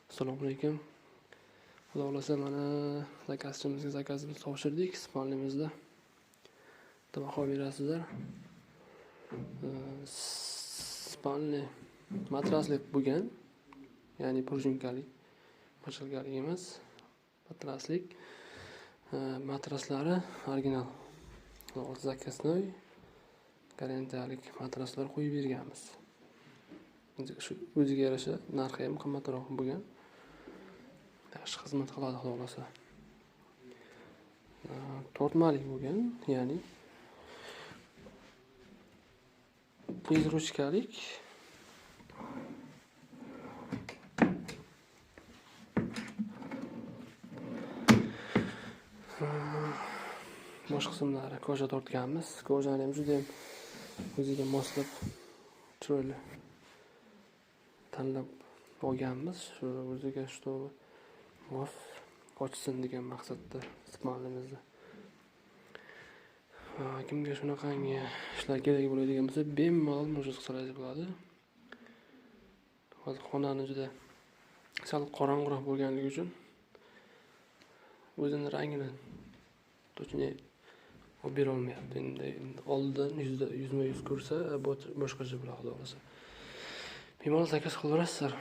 Assalomu alaykum. Xudo xolasa mana zakazchimizga zakazimizni topshirdik Spanlimizda. Baho berasizlar. Spanli matraslik bo'lgan, ya'ni prujninkalik, mashilkalik emas, matraslik. Matraslari original. Zakaznoy garantiyalik matraslar qo'yib berganmiz. Shu o'ziga yarasha narxi ham qimmatroq bo'lgan. Yaxshi xizmat qiladi xudo xolasa. Tortmalik bo'lgan, ya'ni tez ruchkalik. Bosh qismlari koja tortganmiz. Kojani ham juda ham o'ziga moslab chiroyli tanlab olganmiz. Shu o'ziga mos ochsin degan maqsadda Spanlimizda. Kimga shunaqangi ishlar kerak bo'ladigan bo'lsa, bemalol murojaat qilsangiz bo'ladi. Hozir xonani juda sal qorong'uroq bo'lganligi uchun o'zini rangini точнее olib bera olmayapti. Endi oldin yuzma-yuz ko'rsa boshqacha bo'ladi, xudo xolasa. Bemalol zakaz qilaverasizlar.